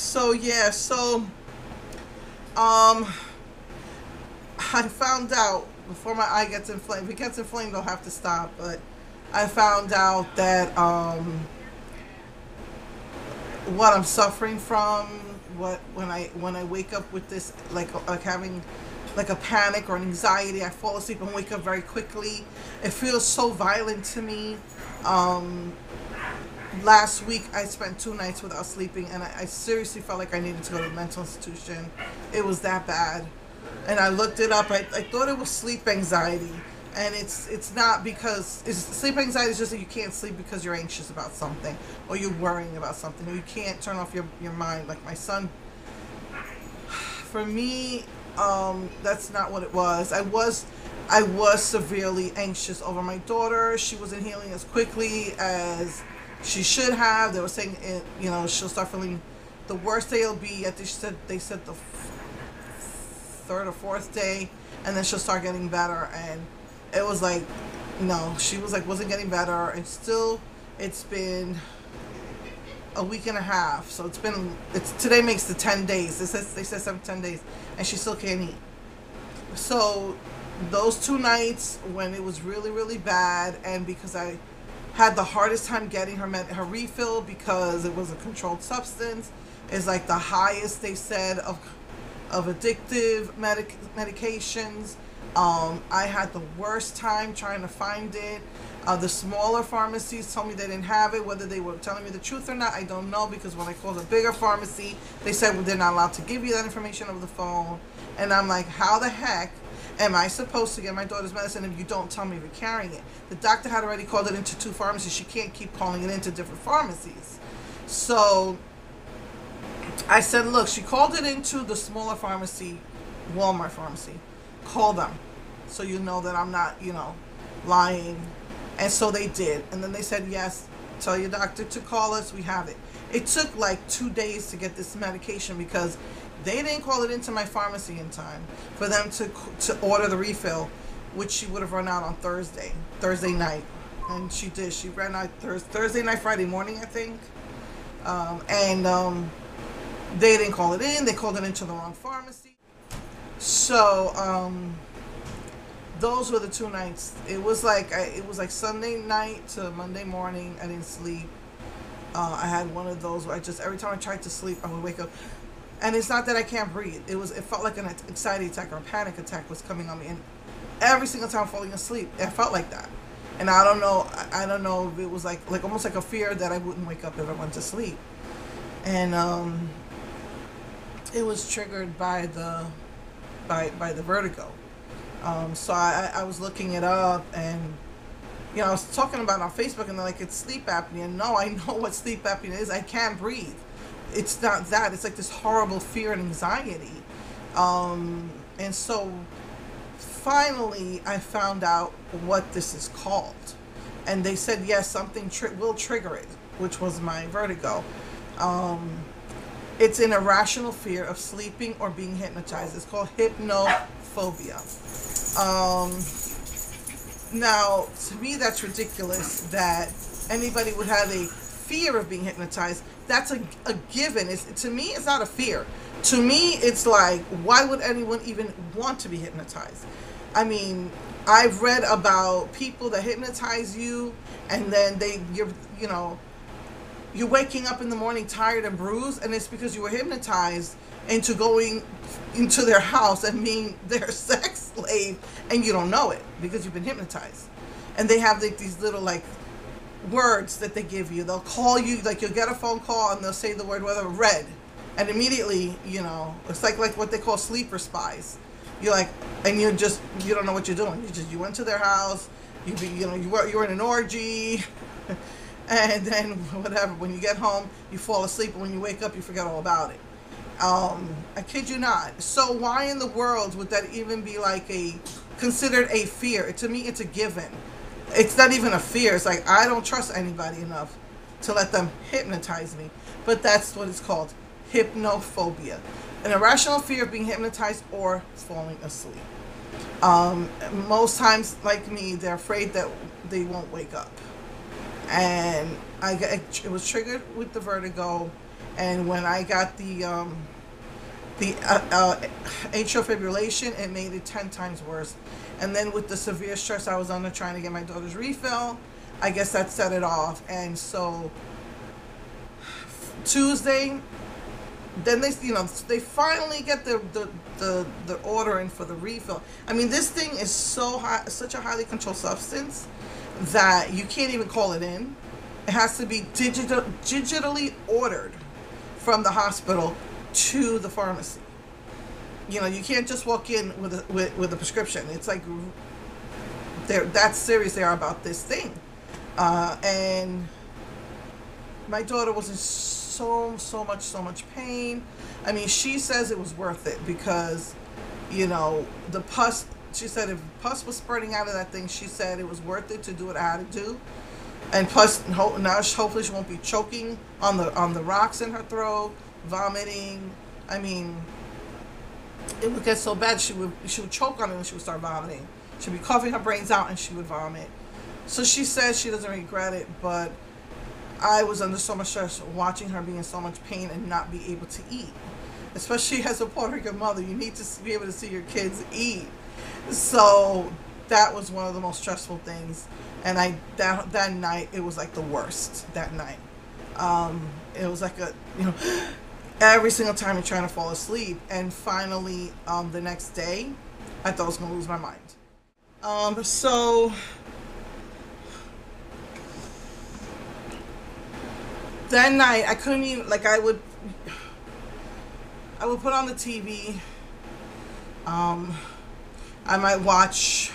So yeah, so um, I found out before my eye gets inflamed. If it gets inflamed, I'll have to stop. But I found out that what I'm suffering from, what when I wake up with this like having like a panic or an anxiety, I fall asleep and wake up very quickly. It feels so violent to me. Um, Last week I spent 2 nights without sleeping, and I seriously felt like I needed to go to a mental institution. It was that bad, and I looked it up. I thought it was sleep anxiety, and it's not, because sleep anxiety is just that you can't sleep because you're anxious about something, or you're worrying about something, or you can't turn off your mind. Like my son, for me, that's not what it was. I was severely anxious over my daughter. She wasn't healing as quickly as she should have. They were saying she'll start feeling, the worst day will be at they said the third or fourth day, and then she'll start getting better. And it was like, no, she was like, wasn't getting better, and still it's been a week and a half. So it's today makes the 10 days. They said 10 days, and she still can't eat. So those 2 nights when it was really, really bad, and because I had the hardest time getting her refill because it was a controlled substance, is like the highest they said of addictive medications. I had the worst time trying to find it. The smaller pharmacies told me they didn't have it. Whether they were telling me the truth or not, I don't know, because when I called a bigger pharmacy, they said, well, they're not allowed to give you that information over the phone. And I'm like, how the heck am I supposed to get my daughter's medicine if you don't tell me you're carrying it? The doctor had already called it into 2 pharmacies. She can't keep calling it into different pharmacies. So I said, look, she called it into the smaller pharmacy, Walmart pharmacy. Call them so you know that I'm not, lying. And so they did. And then they said, yes, tell your doctor to call us. We have it. It took like 2 days to get this medication because they didn't call it into my pharmacy in time for them to order the refill, which she would have run out on Thursday night. And she did. She ran out Thursday night, Friday morning, I think. And they didn't call it in. They called it into the wrong pharmacy. So those were the 2 nights. It was like Sunday night to Monday morning. I didn't sleep. I had one of those where every time I tried to sleep, I would wake up. And it's not that I can't breathe. It felt like an anxiety attack or a panic attack was coming on me. And every single time falling asleep, it felt like that. And I don't know if it was like almost like a fear that I wouldn't wake up if I went to sleep. And it was triggered by the vertigo. So I was looking it up, and I was talking about it on Facebook, and they're like, it's sleep apnea. No, I know what sleep apnea is. I can't breathe. It's not that. It's like this horrible fear and anxiety. And so finally I found out what this is called. And they said, yes, something will trigger it, which was my vertigo. It's an irrational fear of sleeping or being hypnotized. It's called hypnophobia. Now, to me, that's ridiculous that anybody would have a fear of being hypnotized. That's a given. To me, it's not a fear. To me, it's like, why would anyone even want to be hypnotized? I mean, I've read about people that hypnotize you, and then you're waking up in the morning tired and bruised, and it's because you were hypnotized into going into their house and being their sex slave, and you don't know it because you've been hypnotized. And they have these little words that they give you. They'll call you, you'll get a phone call and they'll say the word, whether red, and immediately, it's like what they call sleeper spies. You're like, and you don't know what you're doing. You went to their house, you were in an orgy, and then whatever. When you get home, you fall asleep, and when you wake up, you forget all about it. I kid you not. So why in the world would that even be considered a fear? To me, it's a given. It's not even a fear. It's like, I don't trust anybody enough to let them hypnotize me. But that's what it's called, hypnophobia. An irrational fear of being hypnotized or falling asleep. Most times, like me, they're afraid that they won't wake up. And it was triggered with the vertigo. And when I got the atrial fibrillation, it made it 10 times worse. And then with the severe stress I was under trying to get my daughter's refill, I guess that set it off. And so Tuesday, then they finally get the order in for the refill. I mean, this thing is so high, such a highly controlled substance that you can't even call it in. It has to be digitally ordered from the hospital to the pharmacy. You know, you can't just walk in with a prescription. It's like they're that serious they are about this thing. And my daughter was in so much pain. I mean, she says it was worth it because, you know, the pus, she said if pus was spreading out of that thing, she said it was worth it to do what I had to do. And plus, now hopefully she won't be choking on the rocks in her throat, vomiting. I mean, it would get so bad she would choke on it and she would start vomiting. She'd be coughing her brains out and she would vomit. So she says she doesn't regret it, but I was under so much stress watching her be in so much pain and not be able to eat. Especially as a Puerto Rican mother, you need to be able to see your kids eat. So that was one of the most stressful things. And that night, it was like the worst that night. It was like every single time you're trying to fall asleep. And finally, the next day, I thought I was going to lose my mind. So that night, I couldn't even, like, I would put on the TV. I might watch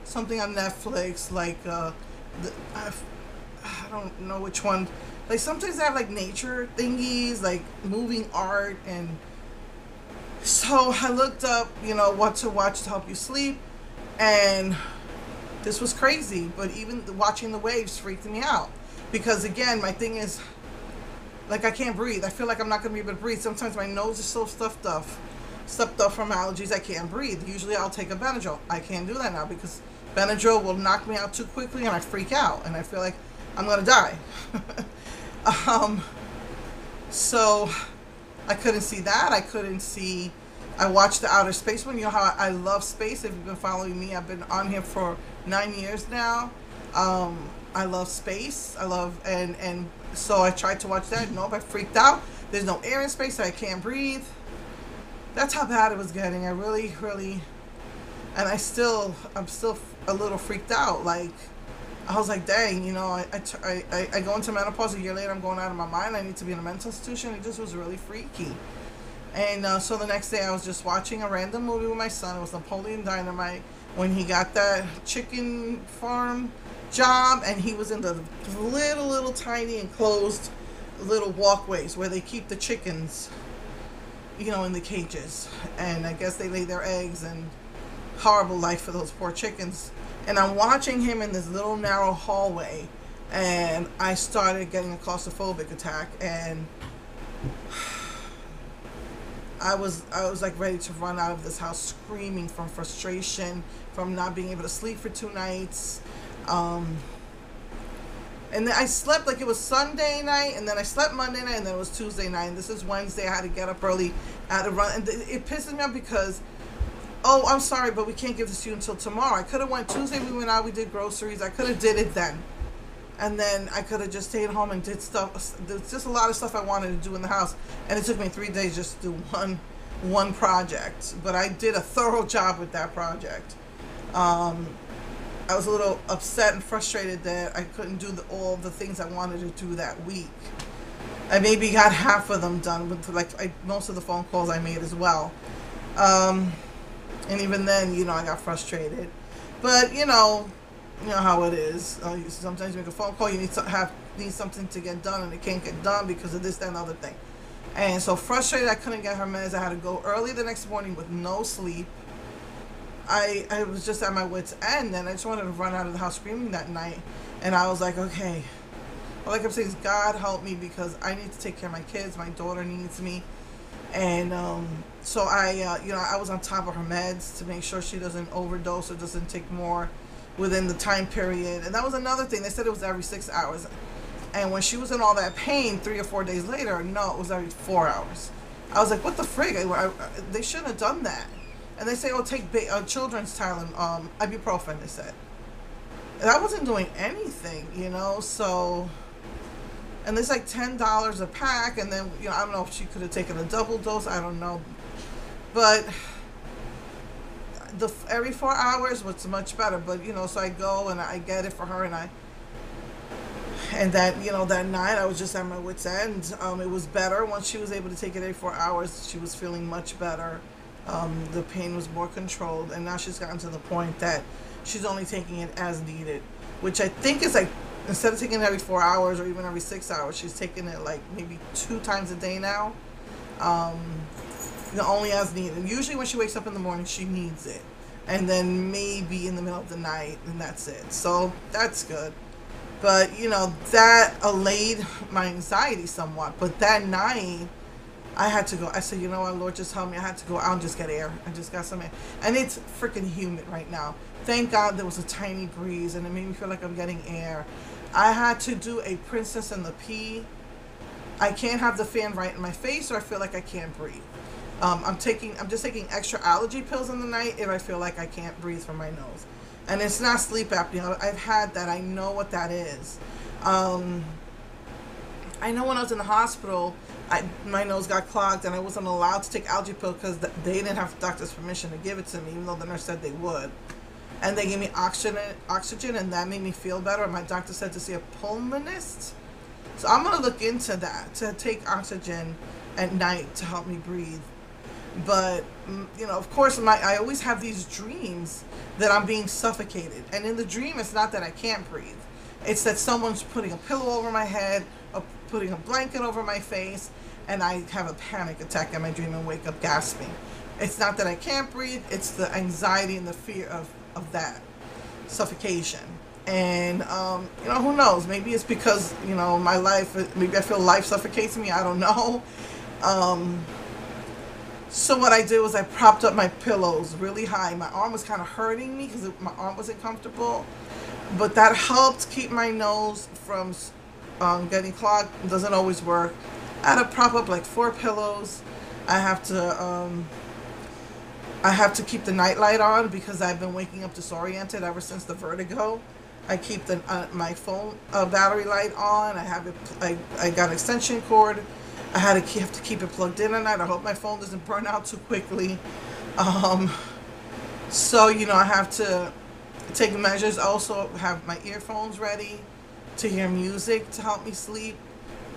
something on Netflix, like, I don't know which one. Like, sometimes they have, like, nature thingies, like, moving art, and so I looked up, you know, what to watch to help you sleep, and this was crazy, but even watching the waves freaked me out, because, again, my thing is, like, I can't breathe. I feel like I'm not going to be able to breathe. Sometimes my nose is so stuffed up from allergies, I can't breathe. Usually I'll take a Benadryl. I can't do that now because Benadryl will knock me out too quickly and I freak out and I feel like I'm going to die. So I couldn't see that. I watched the Outer Space one. You know how I love space. If you've been following me, I've been on here for 9 years now. I love space. And so I tried to watch that. Nope, I freaked out. There's no air in space, so I can't breathe. That's how bad it was getting. I really, and I'm still a little freaked out. Like, I was like, dang, you know, I go into menopause a year later, I'm going out of my mind. I need to be in a mental institution. It just was really freaky. And so the next day I was just watching a random movie with my son. It was Napoleon Dynamite when he got that chicken farm job and he was in the little tiny enclosed little walkways where they keep the chickens, you know, in the cages, and I guess they lay their eggs, and horrible life for those poor chickens. And I'm watching him in this little narrow hallway and I started getting a claustrophobic attack, and I was like ready to run out of this house screaming from frustration, from not being able to sleep for 2 nights. And then I slept like it was Sunday night, and then I slept Monday night, and then it was Tuesday night. And this is Wednesday. I had to get up early. I had to run. And it pisses me off because, oh, I'm sorry, but we can't give this to you until tomorrow. I could have went Tuesday. We went out. We did groceries. I could have did it then. And then I could have just stayed home and did stuff. There's just a lot of stuff I wanted to do in the house. And it took me 3 days just to do one project. But I did a thorough job with that project. I was a little upset and frustrated that I couldn't do all the things I wanted to do that week. I maybe got half of them done with most of the phone calls I made as well. And even then, you know, I got frustrated. But you know how it is. Sometimes you make a phone call, you need something to get done, and it can't get done because of this, that, and other thing. And so frustrated, I couldn't get her meds. I had to go early the next morning with no sleep. I was just at my wit's end, and I just wanted to run out of the house screaming that night. And I was like, okay. All I kept saying is, God help me, because I need to take care of my kids. My daughter needs me. And so I was on top of her meds to make sure she doesn't overdose or doesn't take more within the time period. And that was another thing. They said it was every 6 hours. And when she was in all that pain 3 or 4 days later, no, it was every 4 hours. I was like, what the frig? They shouldn't have done that. And they say, oh, take children's Tylenol, ibuprofen, they said. And I wasn't doing anything, you know, so... And it's like $10 a pack, and then, you know, I don't know if she could have taken a double dose, I don't know. But every 4 hours was much better. But, you know, so I go and I get it for her, and that, you know, that night I was just at my wit's end. It was better once she was able to take it every 4 hours. She was feeling much better. The pain was more controlled, and now she's gotten to the point that she's only taking it as needed, which I think is like, instead of taking it every 4 hours or even every 6 hours, she's taking it like maybe 2 times a day now. You know, only as needed. And usually when she wakes up in the morning, she needs it, and then maybe in the middle of the night, and that's it. So that's good. But, you know, that allayed my anxiety somewhat. But that night, I had to go. I said, you know what, Lord, just help me. I had to go out and just get air. I just got some air. And it's freaking humid right now. Thank God there was a tiny breeze, and it made me feel like I'm getting air. I had to do a Princess and the Pea. I can't have the fan right in my face, or I feel like I can't breathe. I'm just taking extra allergy pills in the night if I feel like I can't breathe from my nose. And it's not sleep apnea. I've had that. I know what that is. I know when I was in the hospital, my nose got clogged, and I wasn't allowed to take allergy pills because they didn't have the doctor's permission to give it to me, even though the nurse said they would. And they gave me oxygen, and that made me feel better. My doctor said to see a pulmonist. So I'm going to look into that, to take oxygen at night to help me breathe. But, you know, of course, I always have these dreams that I'm being suffocated. And in the dream, it's not that I can't breathe. It's that someone's putting a pillow over my head, or putting a blanket over my face, and I have a panic attack in my dream and wake up gasping. It's not that I can't breathe. It's the anxiety and the fear of that suffocation. And, you know, who knows? Maybe it's because, you know, my life, maybe I feel life suffocates me. I don't know. So what I did was I propped up my pillows really high. My arm was kind of hurting me because my arm wasn't comfortable. But that helped keep my nose from getting clogged. It doesn't always work. I had to prop up like 4 pillows. I have to keep the night light on because I've been waking up disoriented ever since the vertigo. I keep my phone battery light on. I got an extension cord. I have to keep it plugged in at night. I hope my phone doesn't burn out too quickly. So, you know, I have to take measures. I also have my earphones ready to hear music to help me sleep.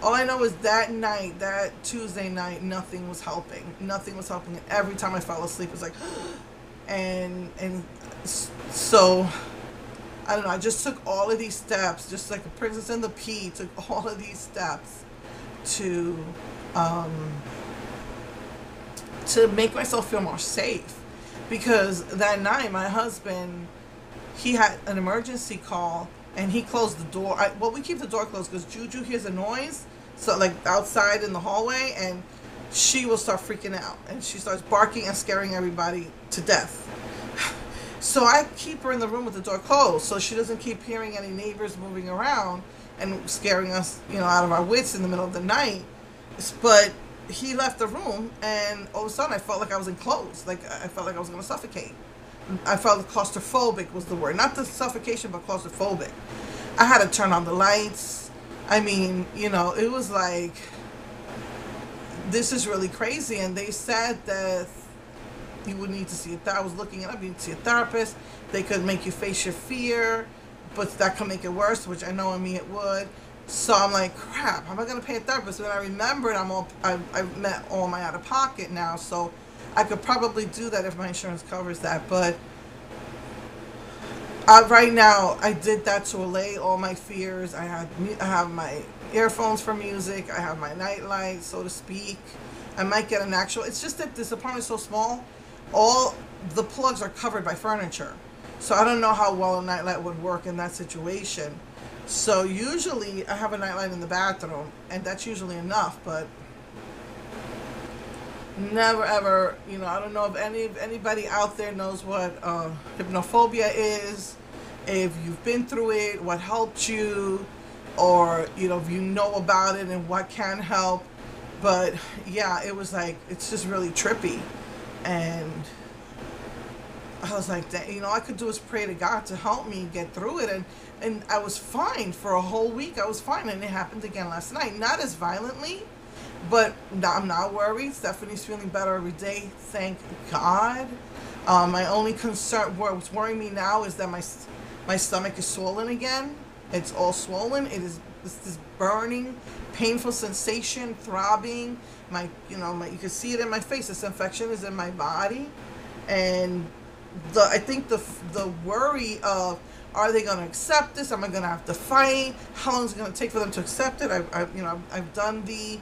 All I know is that night, that Tuesday night, nothing was helping. Nothing was helping. And every time I fell asleep, it was like, and so, I don't know. I just took all of these steps, just like a Princess and the Pea, took all of these steps to make myself feel more safe. Because that night, my husband, he had an emergency call, and he closed the door. Well, we keep the door closed because Juju hears a noise, so like outside in the hallway, and she will start freaking out, and she starts barking and scaring everybody to death. So I keep her in the room with the door closed, so she doesn't keep hearing any neighbors moving around and scaring us, you know, out of our wits in the middle of the night. But he left the room, and all of a sudden I felt like I was enclosed. Like I felt like I was going to suffocate. I felt claustrophobic was the word. Not the suffocation, but claustrophobic. I had to turn on the lights. I mean, you know, it was like, this is really crazy. And they said that you would need to see it. I was looking it up. You need to see a therapist. They could make you face your fear, but that could make it worse, which I know in me it would. So I'm like, crap, how am I going to pay a therapist? When I remembered, I've met all my out-of-pocket now, so I could probably do that if my insurance covers that. But right now, I did that to allay all my fears. I have my earphones for music. I have my night light, so to speak. I might get an actual. It's just that this apartment is so small. All the plugs are covered by furniture. So I don't know how well a nightlight would work in that situation. So usually I have a nightlight in the bathroom, and that's usually enough, but never ever, you know, I don't know if anybody out there knows what hypnophobia is, if you've been through it, what helped you. or if you know about it and what can help. But yeah, it was like, it's just really trippy. And I was like, all I could do is pray to God to help me get through it. And I was fine for a whole week. I was fine. And it happened again last night. Not as violently, but I'm not worried. Stephanie's feeling better every day. Thank God. My only concern, what's worrying me now, is that my stomach is swollen again. It's all swollen. It's this burning, painful sensation, throbbing. You can see it in my face. This infection is in my body. And I think the worry of, are they going to accept this? Am I going to have to fight? How long is it going to take for them to accept it? I've done the,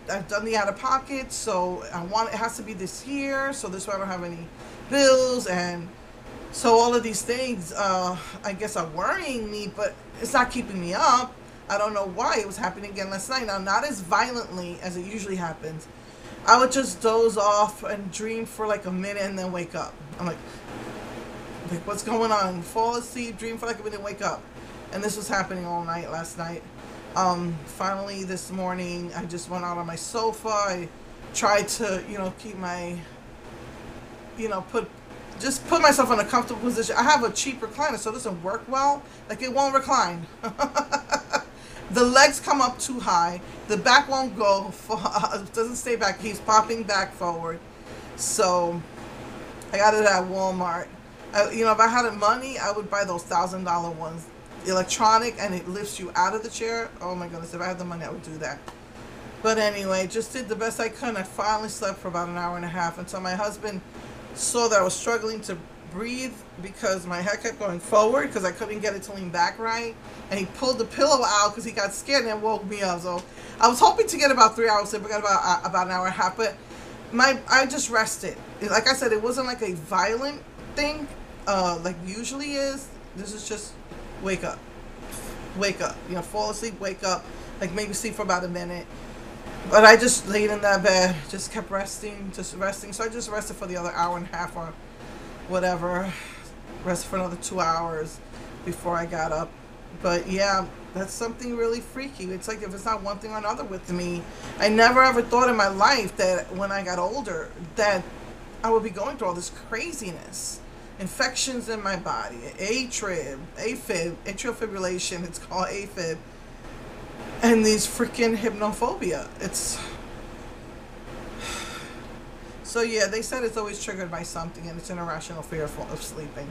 I've done the out of pocket, so it has to be this year, so this way I don't have any bills, and so all of these things, I guess, are worrying me, but it's not keeping me up. I don't know why. It was happening again last night. Now, not as violently as it usually happens. I would just doze off and dream for like a minute and then wake up. I'm like, what's going on? Fall asleep, dream for like a minute, wake up. And this was happening all night last night. Finally this morning, I just went out on my sofa. I tried to, keep my, put myself in a comfortable position. I have a cheap recliner, so it doesn't work well. Like, it won't recline. The legs come up too high. The back won't go. It doesn't stay back. It keeps popping back forward. So I got it at Walmart. If I had money, I would buy those $1,000 ones. Electronic, and it lifts you out of the chair. Oh my goodness, if I had the money, I would do that. But anyway, just did the best I could. I finally slept for about an hour and a half until my husband saw that I was struggling to breathe because my head kept going forward because I couldn't get it to lean back right. And he pulled the pillow out because he got scared and woke me up. So I was hoping to get about 3 hours sleep. I got about an hour and a half. But I just rested. Like I said, it wasn't like a violent thing like usually is. This is just wake up. Fall asleep, wake up. Like maybe sleep for about a minute. But I just laid in that bed, just kept resting. So I just rested for the other hour and a half or whatever. Rested for another 2 hours before I got up. But yeah, that's something really freaky. It's like if it's not one thing or another with me. I never ever thought in my life that when I got older that I would be going through all this craziness. Infections in my body, AFib, atrial fibrillation, it's called AFib, and these freaking hypnophobia. So yeah, they said it's always triggered by something, and it's an irrational fear of sleeping.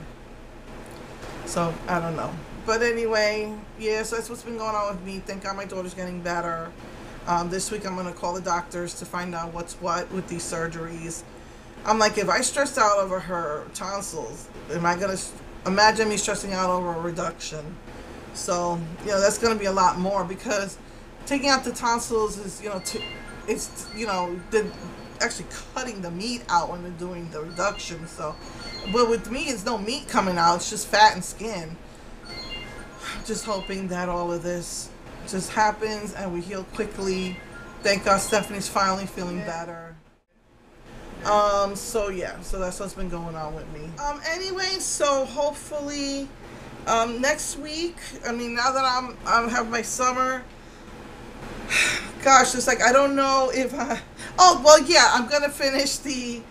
So I don't know, but anyway, yeah. So that's what's been going on with me. Thank God my daughter's getting better. This week I'm gonna call the doctors to find out what's what with these surgeries. I'm like, if I stressed out over her tonsils, am I going to imagine me stressing out over a reduction? So, that's going to be a lot more because taking out the tonsils is, they're actually cutting the meat out when they're doing the reduction. So, but with me, it's no meat coming out. It's just fat and skin. I'm just hoping that all of this just happens and we heal quickly. Thank God Stephanie's finally feeling better. So yeah, so that's what's been going on with me. Anyway, so hopefully, next week, now that I have my summer, gosh, it's like, I don't know if I'm gonna finish the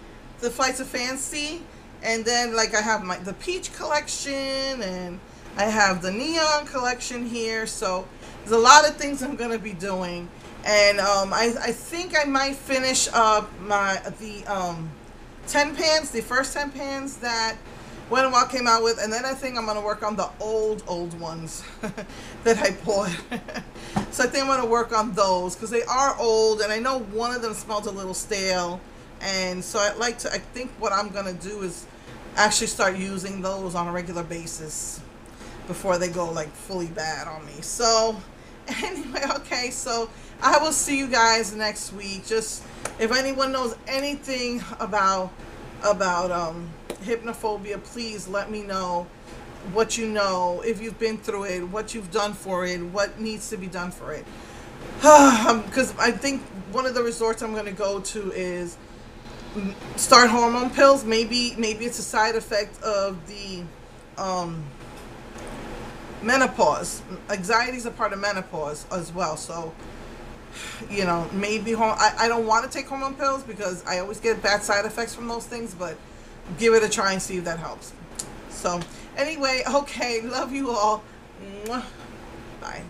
Flights of Fancy, and then like I have the Peach collection, and I have the Neon collection here, so there's a lot of things I'm gonna be doing. And I think I might finish up the 10 pans, the first 10 pans that Wet n Wild came out with, and then I think I'm going to work on the old ones that I bought. So I think I'm going to work on those because they are old, and I know one of them smells a little stale, and so I think what I'm going to do is actually start using those on a regular basis before they go like fully bad on me. So anyway, okay, so I will see you guys next week. Just if anyone knows anything about hypnophobia, please let me know what you know, if you've been through it, what you've done for it, what needs to be done for it. Because I think one of the resorts I'm going to go to is start hormone pills. Maybe it's a side effect of the menopause. Anxiety is a part of menopause as well. So, you know, maybe I don't want to take hormone pills because I always get bad side effects from those things, but give it a try and see if that helps. So anyway, okay, love you all. Mwah. Bye.